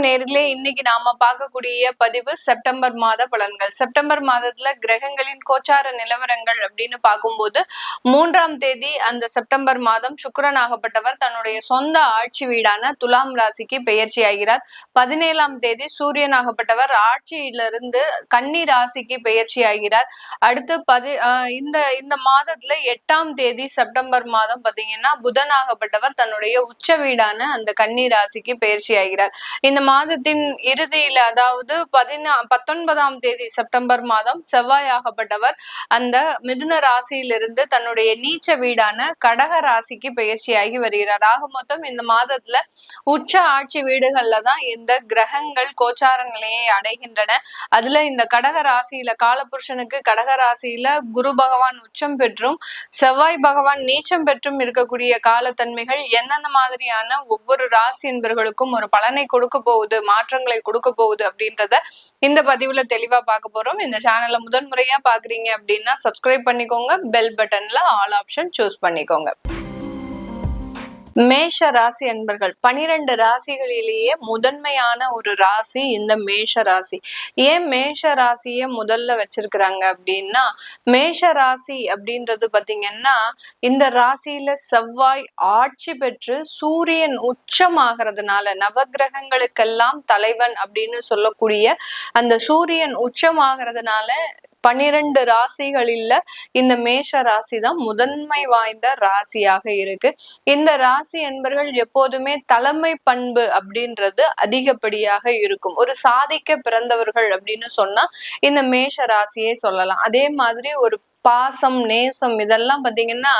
நேர்களே, இன்னைக்கு நாம பார்க்கக்கூடிய பதிவு செப்டம்பர் மாத பலன்கள். செப்டம்பர் மாதத்துல கிரகங்களின் கோச்சார நிலவரங்கள் அப்படின்னு பார்க்கும்போது 3ஆம் தேதி அந்த செப்டம்பர் மாதம் சுக்கிரன் ஆகப்பட்டவர் தன்னுடைய சொந்த ஆட்சி வீடான துலாம் ராசிக்கு பெயர்ச்சி ஆகிறார். 17ஆம் தேதி சூரியன் ஆகப்பட்டவர் ஆட்சியிலிருந்து கன்னி ராசிக்கு பெயர்ச்சி ஆகிறார். அடுத்து இந்த மாதத்துல 8ஆம் தேதி செப்டம்பர் மாதம் பாத்தீங்கன்னா புதன் ஆகப்பட்டவர் தன்னுடைய உச்ச வீடான அந்த கன்னி ராசிக்கு பெயர்ச்சி ஆகிறார். இந்த மாதத்தின் இறுதியில, அதாவது 19ஆம் தேதி செப்டம்பர் மாதம் செவ்வாய் ஆகப்பட்டவர் அந்த மிதுன ராசியிலிருந்து தன்னுடைய நீச்ச வீடான கடக ராசிக்கு பயிற்சியாகி வருகிறார். ஆக மொத்தம் இந்த மாதத்துல உச்ச ஆட்சி வீடுகள்ல தான் இந்த கிரகங்கள் கோச்சார நிலையை அடைகின்றன. அதுல இந்த கடக ராசியில காலபுருஷனுக்கு கடக ராசியில குரு பகவான் உச்சம் பெற்றும் செவ்வாய் பகவான் நீச்சம் பெற்றும் இருக்கக்கூடிய காலத்தன்மைகள் எந்தெந்த மாதிரியான ஒவ்வொரு ராசி என்பவர்களுக்கும் ஒரு பலனை கொடுக்க போகுது, மாற்றங்களை கொடுக்க போகுது அப்படின்றத இந்த பதிவுல தெளிவா பார்க்க போறோம். இந்த சேனலை முதல் முறையா பாக்குறீங்க அப்படின்னா சப்ஸ்கிரைப் பண்ணிக்கோங்க, பெல் பட்டன்ல ஆல் ஆப்ஷன் சூஸ் பண்ணிக்கோங்க. மேஷ ராசி அன்பர்கள் 12 ராசிகளிலேயே முதன்மையான ஒரு ராசி இந்த மேஷ ராசி. ஏன் மேஷ ராசிய முதல்ல வச்சிருக்கிறாங்க அப்படின்னா, மேஷ ராசி அப்படின்றது பாத்தீங்கன்னா இந்த ராசியில செவ்வாய் ஆட்சி பெற்று சூரியன் உச்சமாகிறதுனால, நவகிரகங்களுக்கெல்லாம் தலைவன் அப்படின்னு சொல்லக்கூடிய அந்த சூரியன் உச்சமாகிறதுனால 12 ராசிகளில் இந்த மேஷ ராசி தான் முதன்மை வாய்ந்த ராசியாக இருக்கு. இந்த ராசி என்பர்கள் எப்போதுமே தலைமை பண்பு அப்படின்றது அதிகப்படியாக இருக்கும். ஒரு சாதிக்க பிறந்தவர்கள் அப்படின்னு சொன்னா இந்த மேஷ ராசியை சொல்லலாம். அதே மாதிரி ஒரு பாசம், நேசம் இதெல்லாம் பாத்தீங்கன்னா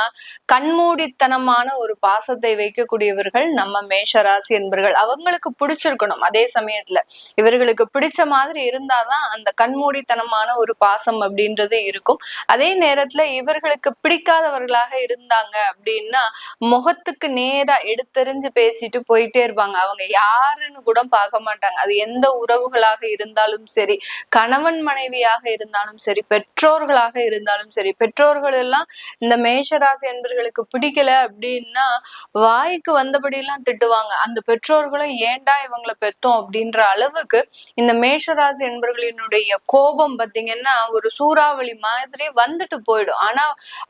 கண்மூடித்தனமான ஒரு பாசத்தை வைக்கக்கூடியவர்கள் நம்ம மேஷராசி என்பர்கள். அவங்களுக்கு பிடிச்சிருக்கணும், அதே சமயத்துல இவர்களுக்கு பிடிச்ச மாதிரி இருந்தாதான் அந்த கண்மூடித்தனமான ஒரு பாசம் அப்படின்றது இருக்கும். அதே நேரத்துல இவர்களுக்கு பிடிக்காதவர்களாக இருந்தாங்க அப்படின்னா முகத்துக்கு நேரா எடுத்தெறிஞ்சு பேசிட்டு போயிட்டே இருப்பாங்க. அவங்க யாருன்னு கூட பார்க்க மாட்டாங்க. அது எந்த உறவுகளாக இருந்தாலும் சரி, கணவன் மனைவியாக இருந்தாலும் சரி, பெற்றோர்களாக இருந்தாலும் சரி. பெற்றோர்கள் எல்லாம் இந்த மேஷராசி என்பர்களுக்கு பிடிக்கல அப்படின்னா வாய்க்கு வந்தபடி எல்லாம் திட்டுவாங்க. அந்த பெற்றோர்களும் ஏண்டா இவங்களை பெத்தோம் அப்படின்ற அளவுக்கு இந்த மேஷராசி என்பர்களினுடைய கோபம் பாத்தீங்கன்னா ஒரு சூறாவளி மாதிரி வந்துட்டு போயிடும். ஆனா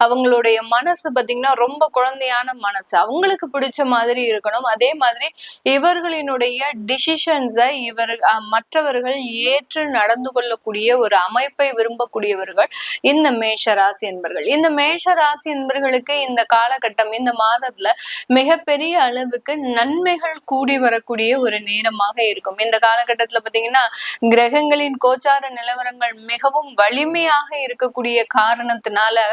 அவங்களுடைய மனசு பாத்தீங்கன்னா ரொம்ப குழந்தையான மனசு, அவங்களுக்கு பிடிச்ச மாதிரி இருக்கணும். அதே மாதிரி இவர்களினுடைய டிசிஷன்ஸை மற்றவர்கள் ஏற்று நடந்து கொள்ளக்கூடிய ஒரு அமைப்பை விரும்பக்கூடியவர்கள் இந்த மேஷ ராசி என்பர்கள். இந்த மேஷ ராசி என்பர்களுக்கு இந்த காலகட்டம், இந்த மாதத்துல மிகப்பெரிய அளவுக்கு நன்மைகள் கூடி வரக்கூடிய ஒரு நேரமாக இருக்கும். இந்த காலகட்டத்துல பாத்தீங்கன்னா கிரகங்களின் கோச்சார நிலவரங்கள் மிகவும் வலிமையாக இருக்கக்கூடிய காரணத்தினால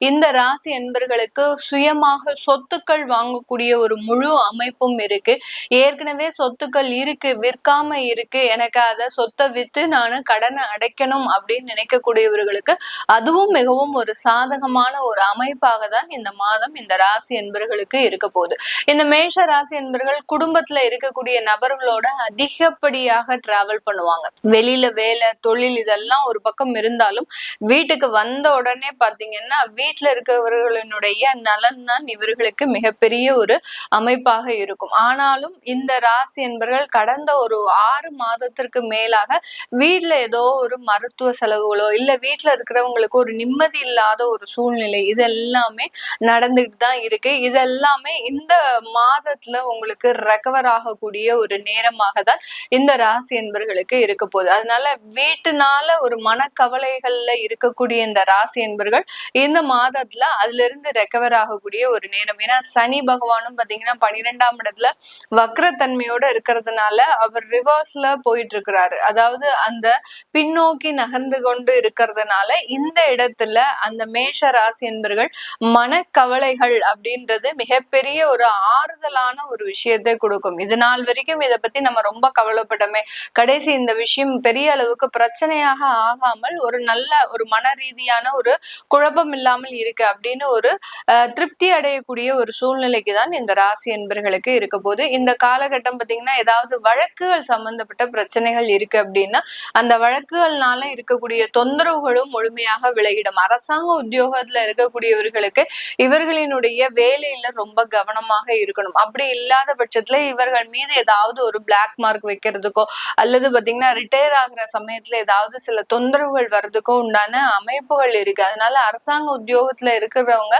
இந்த ராசி என்பர்களுக்கு சுயமாக சொத்துக்கள் வாங்கக்கூடிய ஒரு முழு அமைப்பும் இருக்கு. ஏற்கனவே சொத்துக்கள் இருக்கு, விற்காம இருக்கு, எனக்கு அதை சொத்தை வித்து நானு கடனை அடைக்கணும் அப்படின்னு நினைக்கக்கூடியவர்களுக்கு அதுவும் மிகவும் ஒரு சாதகமான ஒரு அமைப்பாக தான் இந்த மாதம் இந்த ராசி என்பர்களுக்கு இருக்க போகுது. இந்த மேஷ ராசி என்பர்கள் குடும்பத்துல இருக்கக்கூடிய நபர்களோட அதிகப்படியாக டிராவல் பண்ணுவாங்க. வெளியில வேலை, தொழில் இதெல்லாம் ஒரு பக்கம் இருந்தாலும் வீட்டுக்கு வந்த உடனே பாத்தீங்கன்னா வீட்டுல இருக்கிறவர்களினுடைய நலன் தான் இவர்களுக்கு மிகப்பெரிய ஒரு அமைப்பாக இருக்கும். ஆனாலும் இந்த ராசி என்பர்கள் கடந்த ஒரு 6 மாதத்திற்கு மேலாக வீட்டுல ஏதோ ஒரு மருத்துவ செலவுகளோ இல்ல வீட்டுல இருக்கிறவங்களுக்கு ஒரு நிம்மதி இல்லாத ஒரு சூழ்நிலை இதெல்லாமே நடந்துட்டு தான் இருக்கு. இதெல்லாமே இந்த மாதத்துல உங்களுக்கு ரெக்கவர் ஆகக்கூடிய ஒரு நேரமாக தான் இந்த ராசி என்பர்களுக்கு இருக்க போகுது. அதனால வீட்டுனால ஒரு மனக்கவலைகள்ல இருக்கக்கூடிய இந்த ராசி என்பர்கள் இந்த மாதத்துல அதுல இருந்து ரெக்கவர் ஆகக்கூடிய ஒரு நேரம். ஏன்னா சனி பகவானும் பாத்தீங்கன்னா 12ஆம் இடத்துல வக்ரத்தன்மையோட இருக்கிறதுனால அவர் ரிவர்ஸ்ல போயிட்டு இருக்கிறாரு. அதாவது அந்த பின்னோக்கி நகர்ந்து கொண்டு இருக்கிறதுனால இந்த இடத்துல அந்த மேஷ ராசி என்பர்கள் மனக்கவலைகள் அப்படின்றது மிகப்பெரிய ஒரு ஆறுதலான ஒரு விஷயத்தை கொடுக்கும். இது நாள் வரைக்கும் இதை பத்தி நம்ம ரொம்ப கவலைப்பட்டோமே, கடைசி இந்த விஷயம் பெரிய அளவுக்கு பிரச்சனையாக ஆகாமல் ஒரு நல்ல ஒரு மன ரீதியான ஒரு குழப்பம் இல்லாமல் இருக்கு அப்படின்னு ஒரு திருப்தி அடையக்கூடிய ஒரு சூழ்நிலைக்கு தான் இந்த ராசி என்பர்களுக்கு இருக்க போது. இந்த காலகட்டம் பாத்தீங்கன்னா ஏதாவது வழக்குகள் சம்பந்தப்பட்ட பிரச்சனைகள் இருக்கு அப்படின்னா அந்த வழக்குகள்னால இருக்கக்கூடிய தொந்தரவுகளும் முழுமையாக விலகிடும். அரசாங்க உத்தியோகத்துல இருக்கக்கூடியவர்களுக்கு இவர்களினுடைய வேலையில ரொம்ப கவனமாக இருக்கணும். அப்படி இல்லாத பட்சத்துல இவர்கள் மீது ஏதாவது ஒரு பிளாக் மார்க் வைக்கிறதுக்கோ அல்லது பாத்தீங்கன்னா ரிட்டையர் ஆகுற சமயத்துல ஏதாவது சில தொந்தரவுகள் வர்றதுக்கோ உண்டான அமைப்புகள் இருக்கு. அதனால அரசாங்க உத்தியோகத்துல இருக்கிறவங்க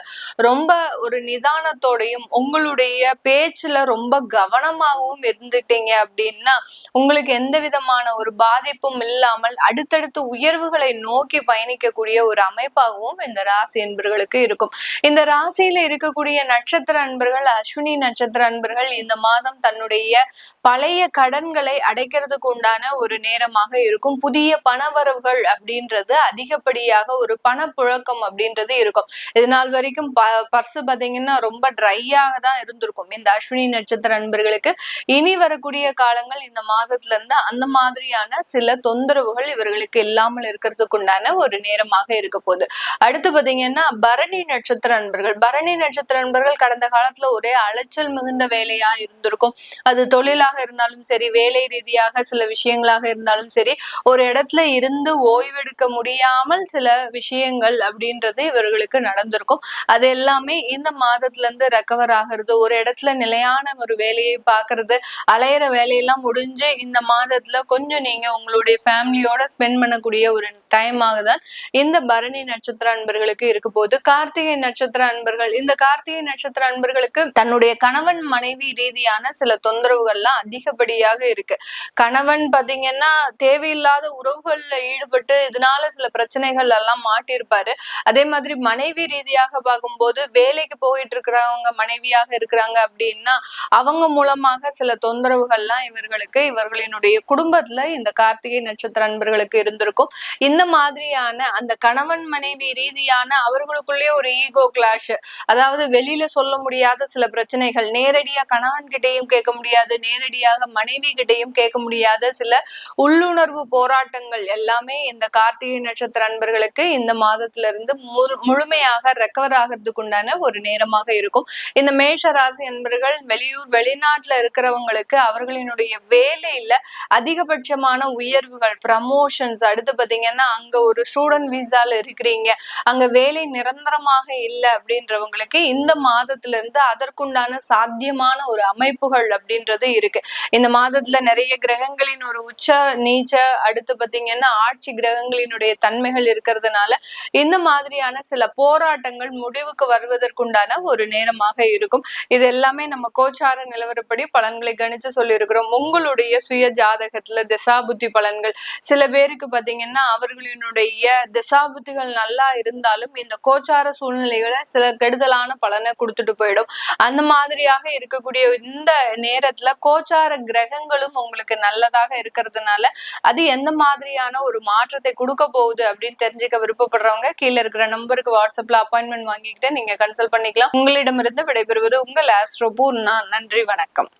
ரொம்ப ஒரு நிதானத்தோடையும் உங்களுடைய பேச்சுல ரொம்ப கவனமாகவும் இருந்துட்டீங்க அப்படின்னா உங்களுக்கு எந்த விதமான ஒரு பாதிப்பும் இல்லாமல் அடுத்தடுத்து உயர்வுகளை நோக்கி பயணிக்கக்கூடிய ஒரு அமைப்பாகவும் இந்த ராசி என்பர்களுக்கு இருக்கும். இந்த ராசியில இருக்கக்கூடிய நட்சத்திர அன்பர்கள் அஸ்வினி நட்சத்திர அன்பர்கள் இந்த மாதம் தன்னுடைய பழைய கடன்களை அடைக்கிறதுக்கு உண்டான ஒரு நேரமாக இருக்கும். புதிய பணவரவுகள் அப்படின்றது அதிகப்படியாக ஒரு பணப்புழக்கம் அப்படின்றது இருக்கும். இது நாள் வரைக்கும் பர்சு பாத்தீங்கன்னா ரொம்ப ட்ரையாக தான் இருந்திருக்கும் இந்த அஸ்வினி நட்சத்திர அன்பர்களுக்கு. இனி வரக்கூடிய காலங்கள் இந்த மாதத்துல இருந்து அந்த மாதிரியான சில தொந்தரவுகள் இவர்களுக்கு இல்லாமல் இருக்கிறதுக்கு உண்டான ஒரு நேரமாக இருக்க போகுது. அடுத்து பாத்தீங்கன்னா பரணி நட்சத்திர அன்பர்கள். பரணி நட்சத்திர அன்பர்கள் கடந்த காலத்துல ஒரே அலைச்சல் மிகுந்த வேலையா இருந்திருக்கும். அது தொழிலாக இருந்தாலும் சரி, வேலை ரீதியாக சில விஷயங்களாக இருந்தாலும் சரி, ஒரு இடத்துல இருந்து ஓய்வெடுக்க முடியாமல் சில விஷயங்கள் அப்படின்றது இவர்களுக்கு நடந்திருக்கும். அது எல்லாமே இந்த மாதத்துல இருந்து ரெக்கவர் ஆகிறது, ஒரு இடத்துல நிலையான ஒரு வேலையை பாக்குறது, அலையிற வேலையெல்லாம் முடிஞ்சு இந்த மாதத்துல கொஞ்சம் நீங்க உங்களுடைய ஃபேமிலியோட ஸ்பெண்ட் பண்ணக்கூடிய ஒரு டைமாக தான் இந்த பரணி நட்சத்திர அன்பர்களுக்கு இருக்க போது. கார்த்திகை நட்சத்திர அன்பர்கள், இந்த கார்த்திகை நட்சத்திர அன்பர்களுக்கு தன்னுடைய கணவன் மனைவி ரீதியான சில தொந்தரவுகள்லாம் அதிகப்படியாக இருக்கு. கணவன் பாத்தீங்கன்னா தேவையில்லாத உறவுகள்ல ஈடுபட்டு இதனால சில பிரச்சனைகள் எல்லாம் மாட்டிருப்பாரு. அதே மாதிரி மனைவி ரீதியாக பார்க்கும்போது வேலைக்கு போயிட்டு இருக்கிறவங்க மனைவியாக இருக்கிறாங்க அப்படின்னா அவங்க மூலமாக சில தொந்தரவுகள்லாம் இவர்களினுடைய குடும்பத்துல இந்த கார்த்திகை நட்சத்திர அன்பர்களுக்கு இருந்திருக்கும். இந்த மாதிரியான அந்த கணவன் மனைவி ரீதியான அவர்களுக்குள்ளே ஒரு ஈகோ கிளாஷ், அதாவது வெளியில சொல்ல முடியாத சில பிரச்சனைகள், நேரடியா கணவன் கிட்டையும் கேட்க முடியாது, நேரடியாக மனைவி கிட்டையும் கேட்க முடியாத சில உள்ளுணர்வு போராட்டங்கள் எல்லாமே இந்த கார்த்திகை நட்சத்திர அன்பர்களுக்கு இந்த மாதத்துல இருந்து முழுமையாக ரெக்கவர் ஆகிறதுக்கு உண்டான ஒரு நேரமாக இருக்கும். இந்த மேஷ ராசி அன்பர்கள் வெளியூர் வெளிநாட்டுல இருக்கிறவங்களுக்கு அவர்களினுடைய வேலையில அதிகபட்சமான உயர்வுகள், ப்ரமோஷன்ஸ், அடுத்து பாத்தீங்கன்னா அங்க ஒரு ஸ்டூடெண்ட் விசால இருக்கிறீங்க, அங்க வேலை நிரந்தரமாக இல்லை அப்படின்றவங்களுக்கு இந்த மாதத்துல இருந்து அதற்குண்டான சாத்தியமான ஒரு அமைப்புகள் அப்படின்றது இருக்கு. இந்த மாதத்துல நிறைய கிரகங்களின் ஒரு உச்ச நீச்ச, அடுத்து பாத்தீங்கன்னா ஆட்சி கிரகங்களினுடைய தன்மைகள் இருக்கிறதுனால இந்த மாதிரியான சில போராட்டங்கள் முடிவுக்கு வருவதற்குண்டான ஒரு நேரமாக இருக்கும். இது எல்லாமே நம்ம கோச்சார நிலவரப்படி பலன்களை கணிச்சு சொல்லி இருக்கிறோம். உங்களுடைய சுய ஜாதகத்துல திசாபுத்தி பலன்கள், சில பேருக்கு பாத்தீங்கன்னா அவர்களினுடைய திசாபுத்திகள் நல்லா இருந்தாலும் இந்த கோச்சார சூழ்நிலைகளை சில கெடுதலான பலனை கொடுத்துட்டு போயிடும். அந்த மாதிரியாக இருக்கக்கூடிய இந்த நேரத்துல கோச்சார கிரகங்களும் உங்களுக்கு நல்லதாக இருக்கிறதுனால அது எந்த மாதிரியான ஒரு மாற்றத்தை கொடுக்க போகுது அப்படின்னு தெரிஞ்சுக்க விருப்பப்படுறவங்க கீழே இருக்கிற நம்பருக்கு வாட்ஸ்அப்ல அப்பாயின்மெண்ட் வாங்கிக்கிட்டு நீங்க கன்சல்ட் பண்ணிக்கலாம். உங்களிடமிருந்து விடைபெறுவது உங்கள் ஆஸ்ட்ரோ பூர்ணா. நன்றி, வணக்கம்.